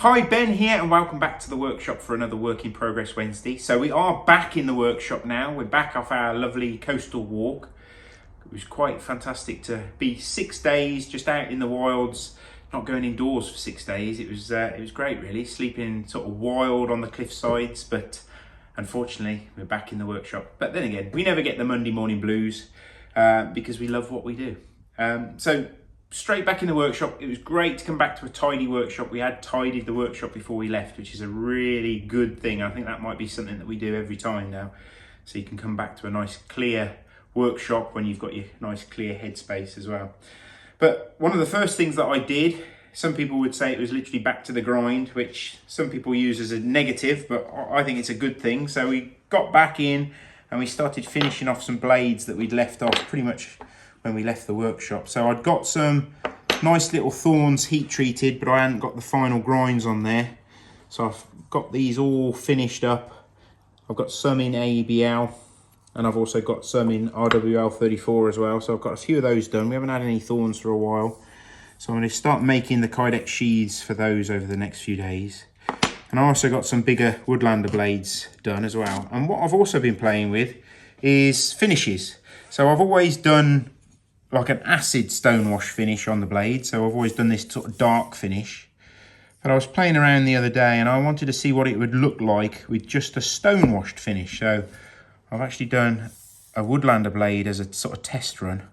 Hi, Ben here and welcome back to the workshop for another Work in Progress Wednesday. So we are back in the workshop now. We're back off our lovely coastal walk. It was quite fantastic to be 6 days just out in the wilds, not going indoors for 6 days. It was great really, sleeping sort of wild on the cliff sides, but unfortunately we're back in the workshop. But then again, we never get the Monday morning blues because we love what we do. So straight back in the workshop. It was great to come back to a tidy workshop. We had tidied the workshop before we left, which is a really good thing. I think that might be something that we do every time now. So you can come back to a nice clear workshop when you've got your nice clear headspace as well. But one of the first things that I did, some people would say it was literally back to the grind, which some people use as a negative, but I think it's a good thing. So we got back in and we started finishing off some blades that we'd left off pretty much when we left the workshop. So I'd got some nice little thorns heat treated, but I hadn't got the final grinds on there. So I've got these all finished up. I've got some in AEBL and I've also got some in RWL 34 as well. So I've got a few of those done. We haven't had any thorns for a while. So I'm going to start making the Kydex sheaths for those over the next few days. And I also got some bigger woodlander blades done as well. And what I've also been playing with is finishes. So I've always done like an acid stonewash finish on the blade. So I've always done this sort of dark finish. But I was playing around the other day and I wanted to see what it would look like with just a stonewashed finish. So I've actually done a woodlander blade as a sort of test run.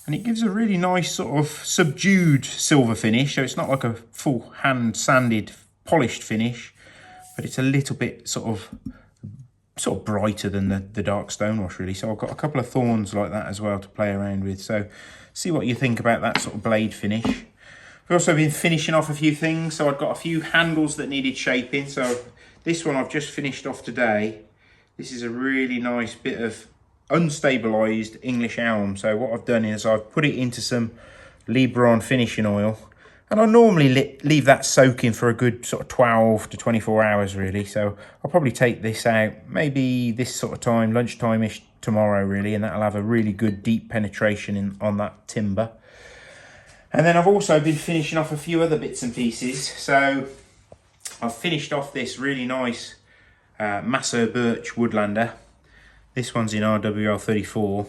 And it gives a really nice sort of subdued silver finish. So it's not like a full hand sanded polished finish, but it's a little bit sort of brighter than the dark stonewash really. So I've got a couple of thorns like that as well to play around with. So see what you think about that sort of blade finish. We've also been finishing off a few things. So I've got a few handles that needed shaping. So this one I've just finished off today. This is a really nice bit of unstabilized English elm. So what I've done is I've put it into some Libron finishing oil. And I normally leave that soaking for a good sort of 12 to 24 hours really. So I'll probably take this out maybe this sort of time, lunchtime-ish tomorrow really, and that'll have a really good deep penetration on that timber. And then I've also been finishing off a few other bits and pieces. So I've finished off this really nice Masso Birch Woodlander. This one's in RWL 34.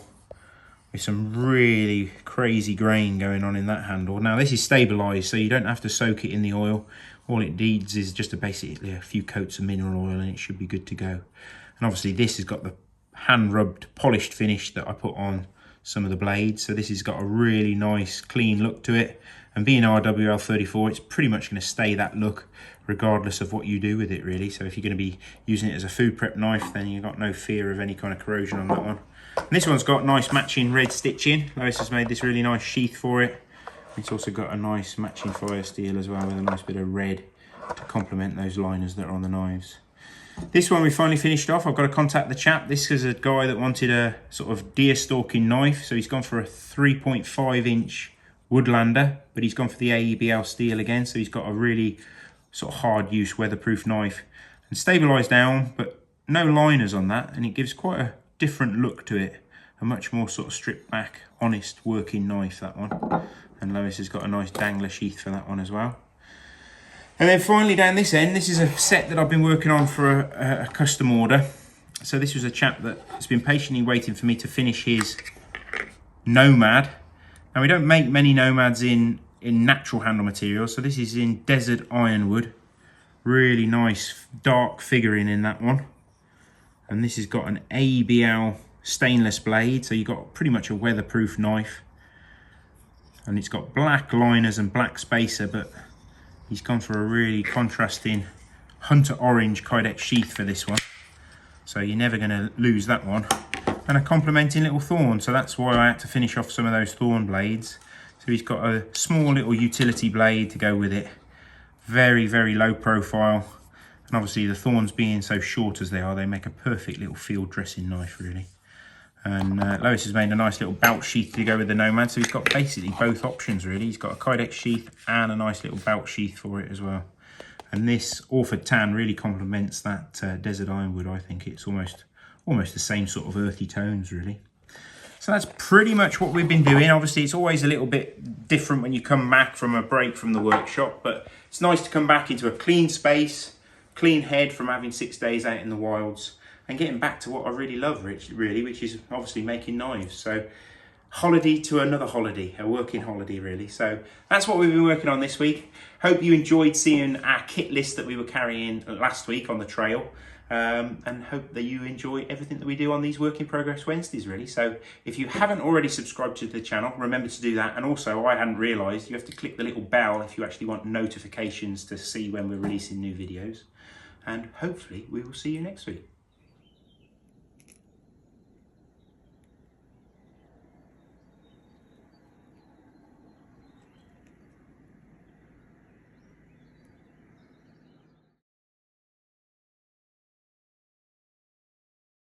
With some really crazy grain going on in that handle. Now this is stabilised, so you don't have to soak it in the oil. All it needs is just basically a few coats of mineral oil and it should be good to go. And obviously this has got the hand rubbed polished finish that I put on some of the blades. So this has got a really nice clean look to it. And being RWL 34, it's pretty much going to stay that look regardless of what you do with it really. So if you're going to be using it as a food prep knife, then you've got no fear of any kind of corrosion on that one. And this one's got nice matching red stitching. Lois has made this really nice sheath for it. It's also got a nice matching fire steel as well with a nice bit of red to complement those liners that are on the knives. This one we finally finished off. I've got to contact the chap. This is a guy that wanted a sort of deer stalking knife. So he's gone for a 3.5 inch woodlander, but he's gone for the AEBL steel again. So he's got a really sort of hard use weatherproof knife and stabilised down, but no liners on that. And it gives quite a different look to it, a much more sort of stripped back, honest working knife, that one. And Lois has got a nice dangler sheath for that one as well. And then finally down this end, this is a set that I've been working on for a custom order. So this was a chap that has been patiently waiting for me to finish his Nomad. Now we don't make many Nomads in natural handle materials, so this is in desert ironwood. Really nice dark figuring in that one. And this has got an AEBL stainless blade, so you've got pretty much a weatherproof knife. And it's got black liners and black spacer, but he's gone for a really contrasting hunter orange Kydex sheath for this one. So you're never going to lose that one. And a complementing little thorn, so that's why I had to finish off some of those thorn blades. So he's got a small little utility blade to go with it. Very, very low profile. And obviously the thorns being so short as they are, they make a perfect little field dressing knife really. And Lois has made a nice little belt sheath to go with the Nomad. So he's got basically both options really. He's got a Kydex sheath and a nice little belt sheath for it as well. And this Orford tan really complements that desert ironwood. I think it's almost the same sort of earthy tones really. So that's pretty much what we've been doing. Obviously, it's always a little bit different when you come back from a break from the workshop, but it's nice to come back into a clean space, clean head from having 6 days out in the wilds, and getting back to what I really love, really, which is obviously making knives. So holiday to another holiday, a working holiday really. So that's what we've been working on this week. Hope you enjoyed seeing our kit list that we were carrying last week on the trail, and hope that you enjoy everything that we do on these Work in Progress Wednesdays really. So if you haven't already subscribed to the channel, remember to do that. And also, I hadn't realised, you have to click the little bell if you actually want notifications to see when we're releasing new videos. And hopefully we will see you next week.